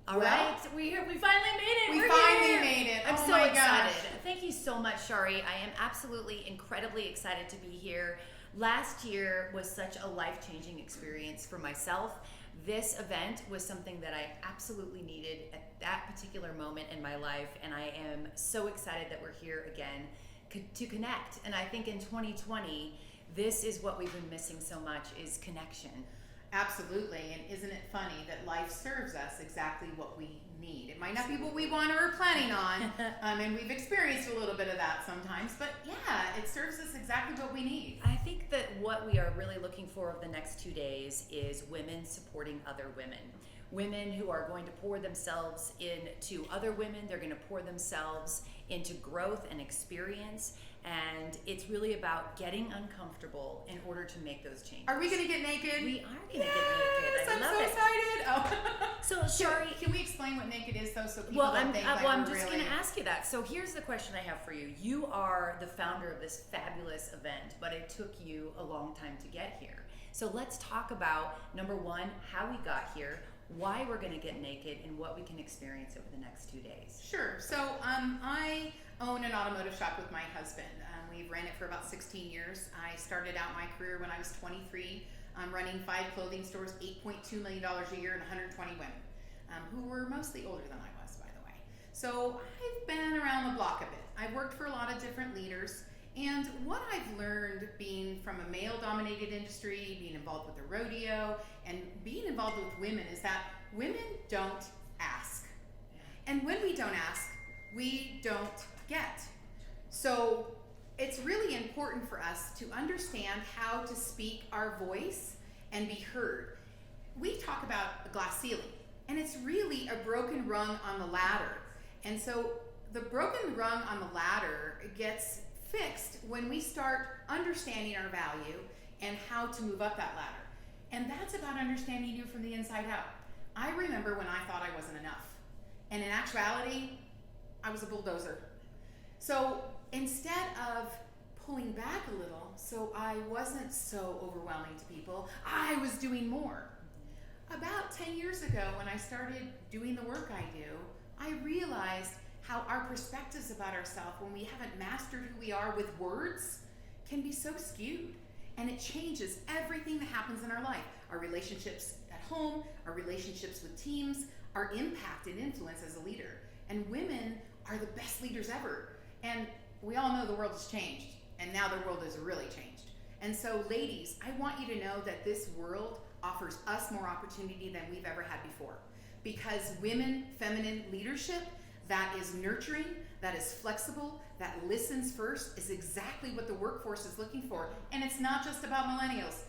All right, we finally made it. We finally made it. I'm oh so my excited. Gosh. Thank you so much, Shari. I am absolutely incredibly excited to be here. Last year was such a life-changing experience for myself. This event was something that I absolutely needed at that particular moment in my life, and I am so excited that we're here again to connect. And I think in 2020, this is what we've been missing so much, is connection. Absolutely, and isn't it funny that life serves us exactly what we need? It might not be what we want or are planning on, and we've experienced a little bit of that sometimes, but yeah, it serves us exactly what we need. I think that what we are really looking for over the next 2 days is women supporting other women. Women who are going to pour themselves into other women, they're going to pour themselves into growth and experience, and it's really about getting uncomfortable in order to make those changes. Are we going to get naked? We are going to get naked. I'm so excited. Oh. So, Shari, can we explain what naked is, though, so people well, don't think like I'm we're just really... going to ask you that. So here's the question I have for you. You are the founder of this fabulous event, but it took you a long time to get here. So let's talk about, number one, how we got here, why we're going to get naked, and what we can experience over the next 2 days. Sure. So I own an automotive shop with my husband. We've ran it for about 16 years. I started out my career when I was 23, running 5 clothing stores, $8.2 million a year, and 120 women, who were mostly older than I was, by the way. So I've been around the block a bit. I've worked for a lot of different leaders, and what I've learned being from a male-dominated industry, being involved with the rodeo, and being involved with women is that women don't ask. And when we don't ask, we don't get. So it's really important for us to understand how to speak our voice and be heard. We talk about a glass ceiling, and it's really a broken rung on the ladder. And so the broken rung on the ladder gets fixed when we start understanding our value and how to move up that ladder. And that's about understanding you from the inside out. I remember when I thought I wasn't enough. And in actuality, I was a bulldozer. So instead of pulling back a little so I wasn't so overwhelming to people, I was doing more. About 10 years ago, when I started doing the work I do, I realized how our perspectives about ourselves, when we haven't mastered who we are with words, can be so skewed. And it changes everything that happens in our life. Our relationships at home, our relationships with teams, our impact and influence as a leader. And women are the best leaders ever. And we all know the world has changed, and now the world has really changed. And so, ladies, I want you to know that this world offers us more opportunity than we've ever had before. Because women, feminine leadership that is nurturing, that is flexible, that listens first, is exactly what the workforce is looking for. And it's not just about millennials.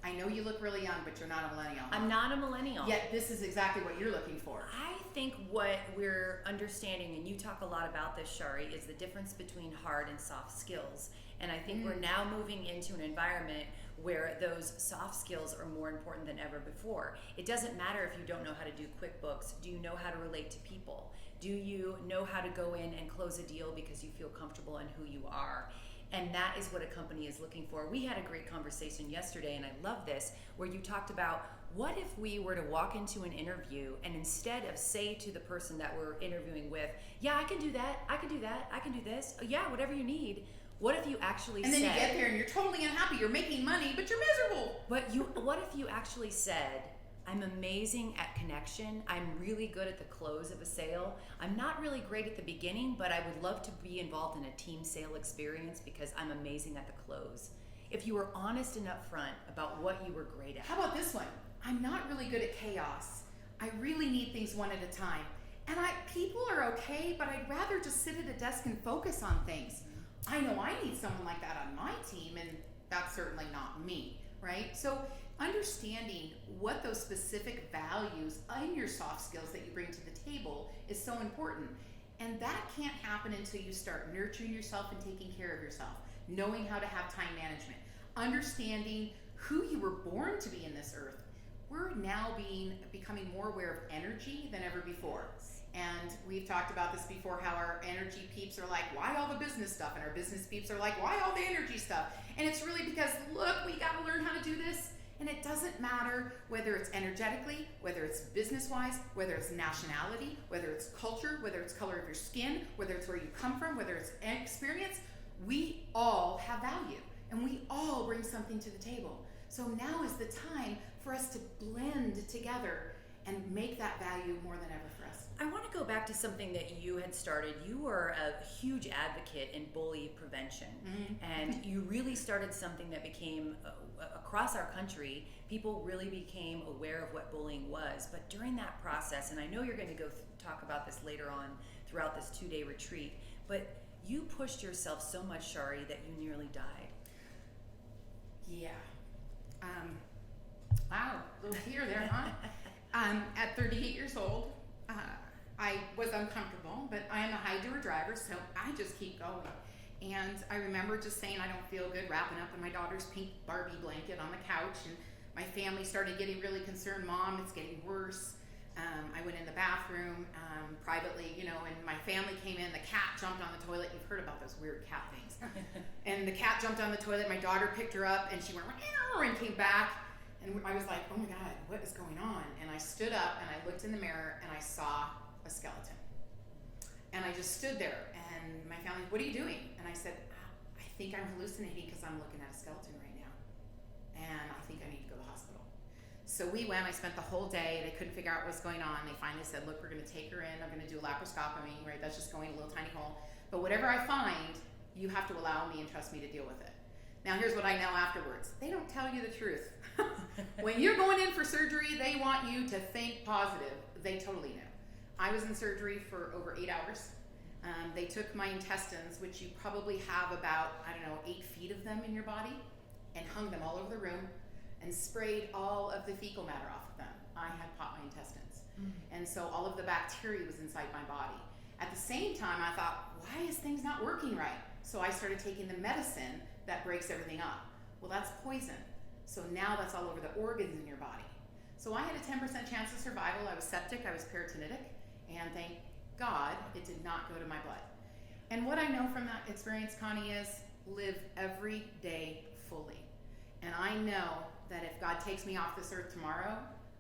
I know you look really young, but you're not a millennial. I'm not a millennial. Yet this is exactly what you're looking for. I think what we're understanding, and you talk a lot about this, Shari, is the difference between hard and soft skills. And I think we're now moving into an environment where those soft skills are more important than ever before. It doesn't matter if you don't know how to do QuickBooks. Do you know how to relate to people? Do you know how to go in and close a deal because you feel comfortable in who you are? And that is what a company is looking for. We had a great conversation yesterday, and I love this, where you talked about, what if we were to walk into an interview and instead of say to the person that we're interviewing with, yeah, I can do that, I can do that, I can do this, oh, yeah, whatever you need. What if you actually said... And then you get there and you're totally unhappy, you're making money, but you're miserable. What if you actually said, I'm amazing at connection. I'm really good at the close of a sale. I'm not really great at the beginning, but I would love to be involved in a team sale experience because I'm amazing at the close. If you were honest and upfront about what you were great at. How about this one? I'm not really good at chaos. I really need things one at a time. And people are okay, but I'd rather just sit at a desk and focus on things. I know I need someone like that on my team, and that's certainly not me, right? So understanding what those specific values in your soft skills that you bring to the table is so important. And that can't happen until you start nurturing yourself and taking care of yourself, knowing how to have time management, understanding who you were born to be in this earth. We're now becoming more aware of energy than ever before. And we've talked about this before, how our energy peeps are like, why all the business stuff? And our business peeps are like, why all the energy stuff? And it's really because, look, we got to learn how to do this And it doesn't matter whether it's energetically, whether it's business-wise, whether it's nationality, whether it's culture, whether it's color of your skin, whether it's where you come from, whether it's experience, we all have value and we all bring something to the table. So now is the time for us to blend together and make that value more than ever for us. I want to go back to something that you had started. You were a huge advocate in bully prevention, and you really started something that became, across our country, people really became aware of what bullying was. But during that process, and I know you're going to go talk about this later on throughout this 2-day retreat, but you pushed yourself so much, Shari, that you nearly died. Yeah. Wow, a little tear there, huh? At 38 years old, I was uncomfortable, but I am a high doer driver, so I just keep going. And I remember just saying I don't feel good, wrapping up in my daughter's pink Barbie blanket on the couch, and my family started getting really concerned. Mom, it's getting worse. I went in the bathroom privately, and my family came in. The cat jumped on the toilet. You've heard about those weird cat things. And the cat jumped on the toilet. My daughter picked her up, and she went and came back. And I was like, oh my God, what is going on? And I stood up and I looked in the mirror and I saw a skeleton. And I just stood there, and my family, what are you doing? And I said, I think I'm hallucinating because I'm looking at a skeleton right now. And I think I need to go to the hospital. So we went. I spent the whole day. They couldn't figure out what was going on. They finally said, look, we're going to take her in. I'm going to do a laparoscopy, right? That's just going a little tiny hole. But whatever I find, you have to allow me and trust me to deal with it. Now, here's what I know afterwards. They don't tell you the truth. When you're going in for surgery, they want you to think positive. They totally knew. I was in surgery for over 8 hours. They took my intestines, which you probably have about, 8 feet of them in your body, and hung them all over the room and sprayed all of the fecal matter off of them. I had popped my intestines. And so all of the bacteria was inside my body. At the same time, I thought, why is things not working right? So I started taking the medicine that breaks everything up. Well, that's poison. So now that's all over the organs in your body. So I had a 10% chance of survival. I was septic, I was peritonitic, and thank God it did not go to my blood. And what I know from that experience, Connie, is live every day fully. And I know that if God takes me off this earth tomorrow,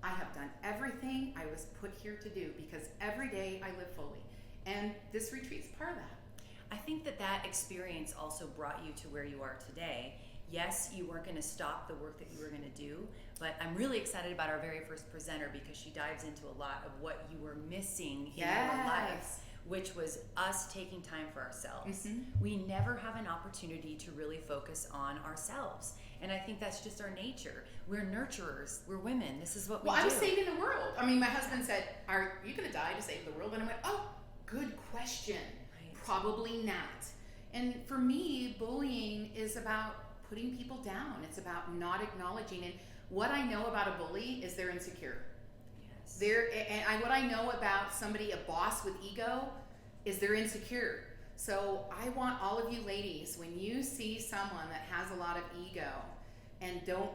I have done everything I was put here to do, because every day I live fully. And this retreat's part of that. I think that experience also brought you to where you are today. Yes, you weren't going to stop the work that you were going to do, but I'm really excited about our very first presenter, because she dives into a lot of what you were missing in your life, which was us taking time for ourselves. We never have an opportunity to really focus on ourselves. And I think that's just our nature. We're nurturers. We're women. This is what we do. Well, I was saving the world. I mean, my husband said, are you going to die to save the world? And I went, oh, good question. Right. Probably not. And for me, bullying is about putting people down. It's about not acknowledging. And what I know about a bully is they're insecure. Yes. What I know about somebody, a boss with ego, is they're insecure. So I want all of you ladies, when you see someone that has a lot of ego,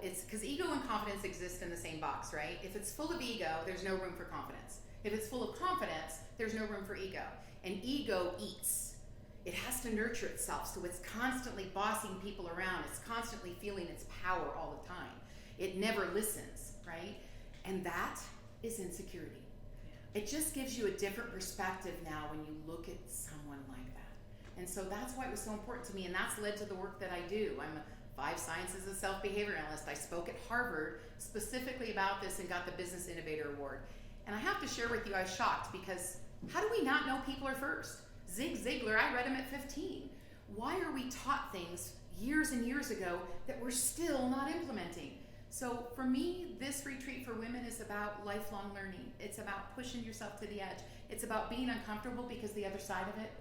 it's because ego and confidence exist in the same box, right? If it's full of ego, there's no room for confidence. If it's full of confidence, there's no room for ego. And ego eats. It has to nurture itself, so it's constantly bossing people around. It's constantly feeling its power all the time. It never listens, right? And that is insecurity. It just gives you a different perspective now when you look at someone like that. And so that's why it was so important to me, and that's led to the work that I do. I'm a 5 Sciences of Self-Behavior Analyst. I spoke at Harvard specifically about this and got the Business Innovator Award. And I have to share with you, I was shocked, because how do we not know people are first? Zig Ziglar, I read him at 15. Why are we taught things years and years ago that we're still not implementing? So for me, this retreat for women is about lifelong learning. It's about pushing yourself to the edge. It's about being uncomfortable, because the other side of it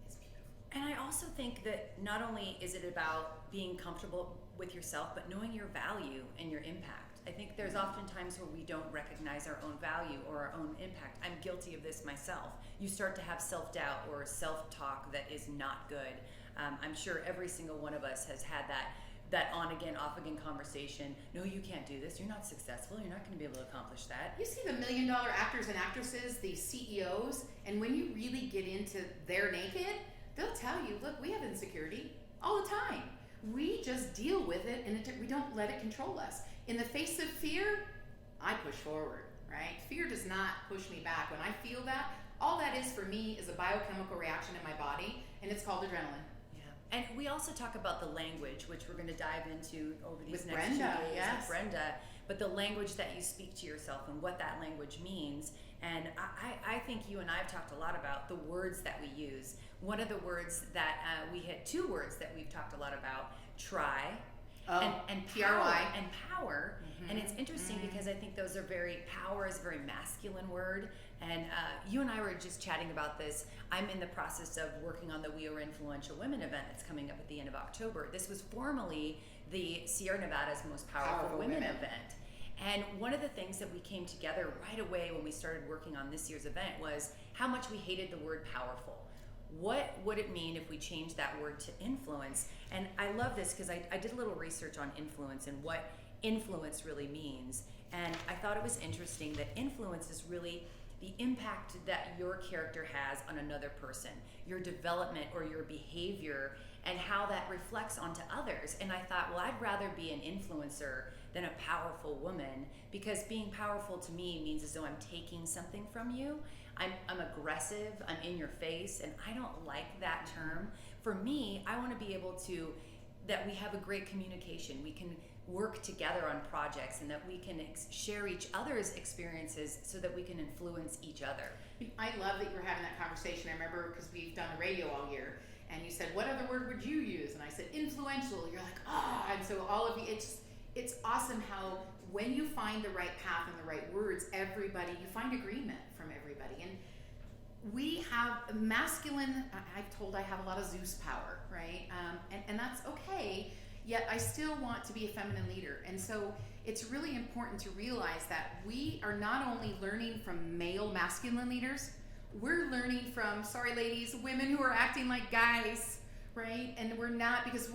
is beautiful. And I also think that not only is it about being comfortable with yourself, but knowing your value and your impact. I think there's often times where we don't recognize our own value or our own impact. I'm guilty of this myself. You start to have self-doubt or self-talk that is not good. I'm sure every single one of us has had that on-again, off-again conversation. No, you can't do this. You're not successful. You're not going to be able to accomplish that. You see the $1 million actors and actresses, these CEOs, and when you really get into their naked, they'll tell you, look, we have insecurity all the time. we just deal with it, and we don't let it control us. In the face of fear, I push forward, right? Fear does not push me back. When I feel that, all that is for me is a biochemical reaction in my body, and it's called adrenaline. Yeah. And we also talk about the language, which we're going to dive into over these With next Brenda, 2 days yes. with Brenda. But the language that you speak to yourself and what that language means. And I think you and I have talked a lot about the words that we use. One of the words that we hit, 2 words that we've talked a lot about, try and power. And power. Mm-hmm. And it's interesting because I think those are power is a very masculine word. And you and I were just chatting about this. I'm in the process of working on the We Are Influential Women event that's coming up at the end of October. This was formerly the Sierra Nevada's Most Powerful Women event. And one of the things that we came together right away when we started working on this year's event was how much we hated the word powerful. What would it mean if we changed that word to influence? And I love this because I did a little research on influence and what influence really means. And I thought it was interesting that influence is really the impact that your character has on another person, your development or your behavior, and how that reflects onto others. And I thought, well, I'd rather be an influencer than a powerful woman, because being powerful to me means as though I'm taking something from you. I'm aggressive, I'm in your face, and I don't like that term. For me, I want to be able to, that we have a great communication. We can work together on projects, and that we can share each other's experiences so that we can influence each other. I love that you were having that conversation. I remember because we've done radio all year, and you said, what other word would you use? And I said, influential. You're like, and so all of you, it's awesome how when you find the right path and the right words, you find agreement from everybody. And we have masculine, I've told I have a lot of Zeus power, right? And that's okay, yet I still want to be a feminine leader. And so it's really important to realize that we are not only learning from male masculine leaders, we're learning from, sorry ladies, women who are acting like guys, right? And we're not, because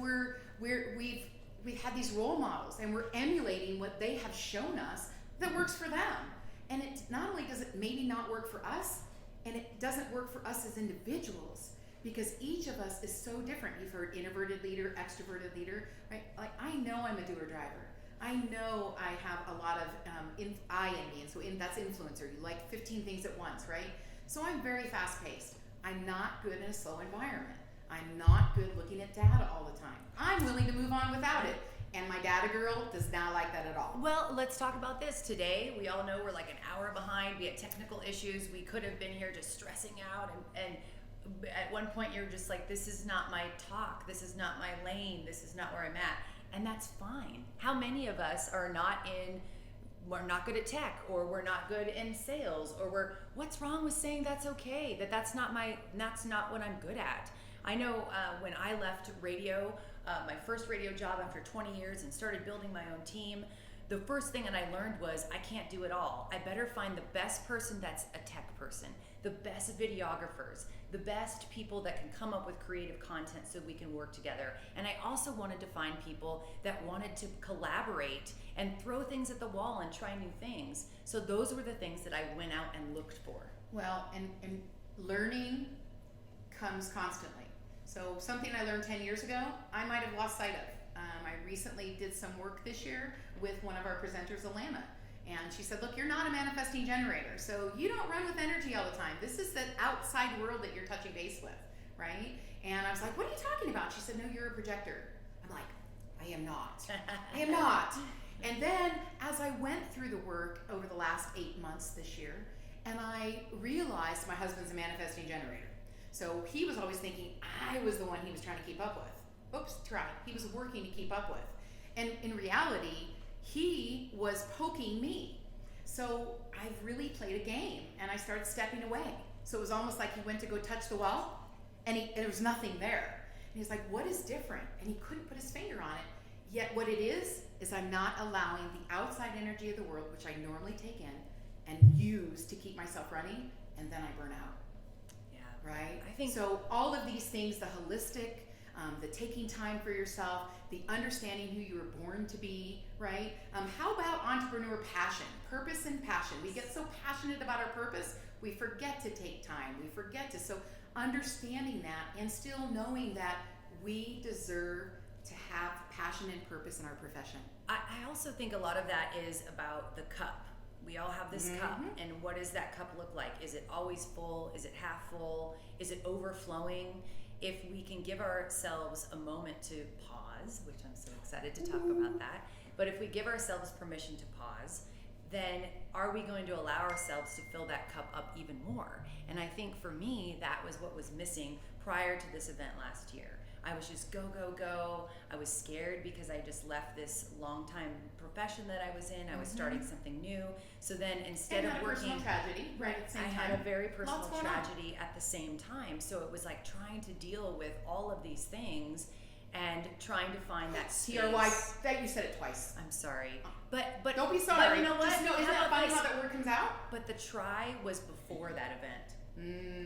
we've had these role models, and we're emulating what they have shown us that works for them. And it not only does it maybe not work for us, and it doesn't work for us as individuals, because each of us is so different. You've heard introverted leader, extroverted leader, right? Like, I know I'm a doer driver. I know I have a lot of I in me, and so that's influencer. You like 15 things at once, right? So I'm very fast paced. I'm not good in a slow environment. I'm not good looking at data all the time. I'm willing to move on without it. And my data girl does not like that at all. Well, let's talk about this today. We all know we're like an hour behind. We had technical issues. We could have been here just stressing out. And at one point you're just like, this is not my talk. This is not my lane. This is not where I'm at. And that's fine. How many of us are we're not good at tech, or we're not good in sales, or what's wrong with saying that's okay? That's not what I'm good at. I know when I left radio, my first radio job after 20 years, and started building my own team, the first thing that I learned was I can't do it all. I better find the best person that's a tech person, the best videographers, the best people that can come up with creative content so we can work together. And I also wanted to find people that wanted to collaborate and throw things at the wall and try new things. So those were the things that I went out and looked for. Well, and learning comes constantly. So something I learned 10 years ago, I might have lost sight of. I recently did some work this year with one of our presenters, Alana. And she said, look, you're not a manifesting generator, so you don't run with energy all the time. This is the outside world that you're touching base with, right? And I was like, what are you talking about? She said, no, you're a projector. I'm like, I am not. I am not. And then as I went through the work over the last 8 months this year, and I realized my husband's a manifesting generator. So he was always thinking I was the one he was trying to keep up with. He was working to keep up with. And in reality, he was poking me. So I've really played a game, and I started stepping away. So it was almost like he went to go touch the wall, and there was nothing there. And he's like, what is different? And he couldn't put his finger on it. Yet what it is I'm not allowing the outside energy of the world, which I normally take in and use to keep myself running, and then I burn out. Yeah. Right? I think so. All of these things, the holistic, the taking time for yourself, the understanding who you were born to be, right? How about entrepreneur passion, purpose and passion? We get so passionate about our purpose, we forget to take time. We forget to. So understanding that and still knowing that we deserve to have passion and purpose in our profession. I also think a lot of that is about the cup. We all have this cup, and what does that cup look like? Is it always full? Is it half full? Is it overflowing? If we can give ourselves a moment to pause, which I'm so excited to talk about that, but if we give ourselves permission to pause, then are we going to allow ourselves to fill that cup up even more? And I think for me, that was what was missing prior to this event last year. I was just go, go, go. I was scared because I just left this long-time profession that I was in. I was starting something new. So then instead of working, personal tragedy, right? At the same I time. had a very personal tragedy at the same time. So it was like trying to deal with all of these things and trying to find that space. TRY, that you said it twice. I'm sorry. But don't be sorry. But you know what? Just know, isn't that funny how that word comes out? But the try was before that event.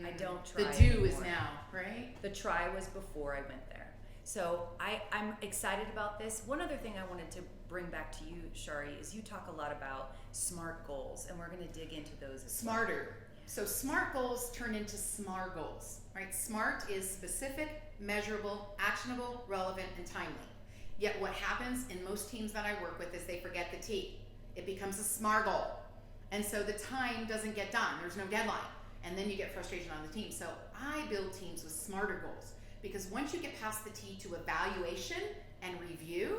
I don't try. The do anymore. is now, right? The try was before I went there. So I'm excited about this. One other thing I wanted to bring back to you, Shari, is you talk a lot about SMART goals, and we're going to dig into those as Smarter. well. So SMART goals turn into SMART goals, right? SMART is specific, measurable, actionable, relevant, and timely. Yet what happens in most teams that I work with is they forget the T. It becomes a SMART goal. And so the time doesn't get done. There's no deadline. And then you get frustration on the team. So I build teams with smarter goals, because once you get past the T to evaluation and review,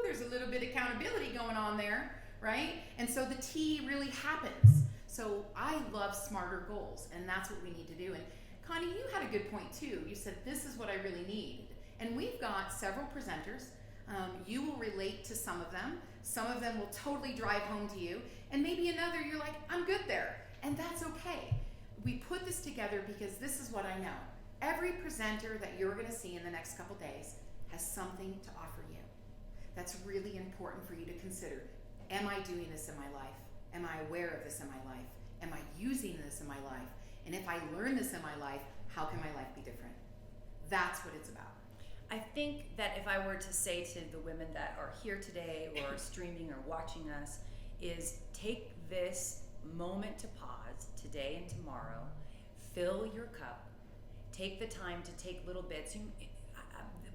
there's a little bit of accountability going on there, right? And so the T really happens. So I love smarter goals, and that's what we need to do. And Connie, you had a good point too. You said, this is what I really need. And we've got several presenters. You will relate to some of them. Some of them will totally drive home to you. And maybe another, you're like, I'm good there. And that's okay. We put this together because this is what I know. Every presenter that you're going to see in the next couple days has something to offer you. That's really important for you to consider. Am I doing this in my life? Am I aware of this in my life? Am I using this in my life? And if I learn this in my life, how can my life be different? That's what it's about. I think that if I were to say to the women that are here today or streaming or watching us, is take this moment to pause today and tomorrow, fill your cup, take the time to take little bits.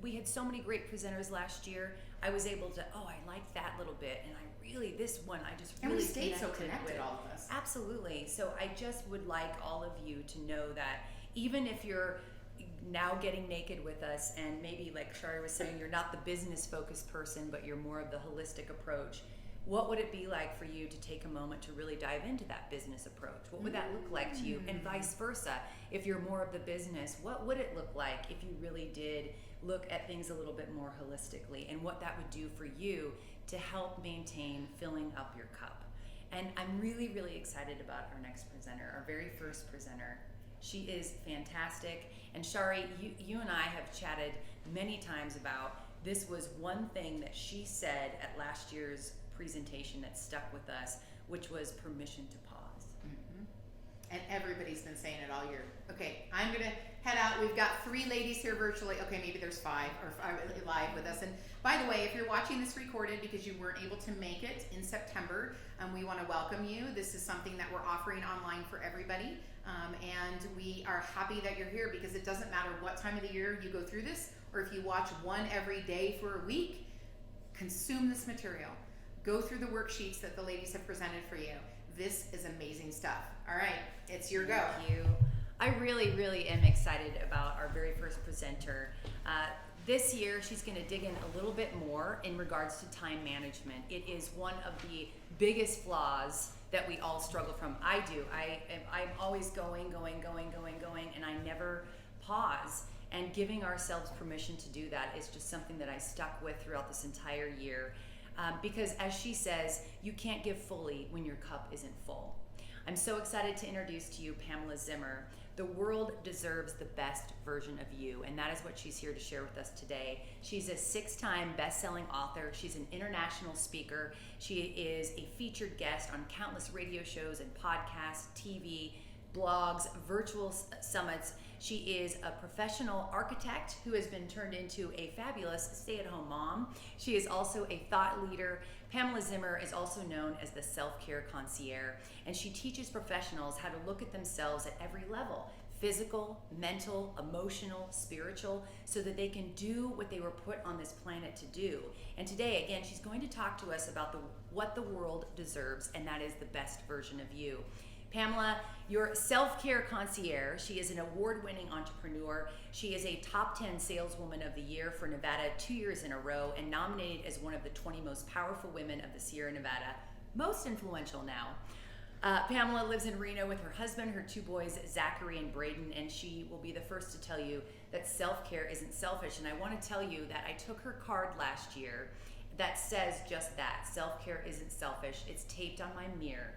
We had so many great presenters last year. I was able to, I like that little bit, and this one, I just really and we stayed so connected connected, with. all of us. Absolutely. So I just would like all of you to know that even if you're now getting naked with us, and maybe like Shari was saying, you're not the business focused person, but you're more of the holistic approach. What would it be like for you to take a moment to really dive into that business approach? What would that look like to you? And vice versa. If you're more of the business, what would it look like if you really did look at things a little bit more holistically, and what that would do for you to help maintain filling up your cup? And I'm really, really excited about our next presenter, our very first presenter. She is fantastic. And Shari, you and I have chatted many times about this. Was one thing that she said at last year's presentation that stuck with us, which was permission to pause. And everybody's been saying it all year. Okay, I'm gonna head out. We've got 3 ladies here virtually. Okay, maybe there's 5 or 5 live with us. And by the way, if you're watching this recorded because you weren't able to make it in September, we want to welcome you. This is something that we're offering online for everybody. And we are happy that you're here, because it doesn't matter what time of the year you go through this, or if you watch one every day for a week, consume this material. Go through the worksheets that the ladies have presented for you. This is amazing stuff. All right, it's your go. Thank you. I really, really am excited about our very first presenter. This year, she's going to dig in a little bit more in regards to time management. It is one of the biggest flaws that we all struggle from. I do. I'm always going, and I never pause. And giving ourselves permission to do that is just something that I stuck with throughout this entire year. Because as she says, you can't give fully when your cup isn't full. I'm so excited to introduce to you Pamela Zimmer. The world deserves the best version of you, and that is what she's here to share with us today. She's a 6-time best-selling author. She's an international speaker. She is a featured guest on countless radio shows and podcasts, TV, blogs, virtual summits. She is a professional architect who has been turned into a fabulous stay-at-home mom. She is also a thought leader. Pamela Zimmer is also known as the self-care concierge, and she teaches professionals how to look at themselves at every level: physical, mental, emotional, spiritual, so that they can do what they were put on this planet to do. And today, again, she's going to talk to us about what the world deserves, and that is the best version of you. Pamela, your self-care concierge. She is an award-winning entrepreneur. She is a top 10 saleswoman of the year for Nevada 2 years in a row, and nominated as one of the 20 most powerful women of the Sierra Nevada, most influential now. Pamela lives in Reno with her husband, her 2 boys, Zachary and Braden, and she will be the first to tell you that self-care isn't selfish. And I want to tell you that I took her card last year that says just that. Self-care isn't selfish. It's taped on my mirror,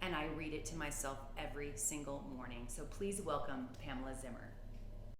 and I read it to myself every single morning. So please welcome Pamela Zimmer.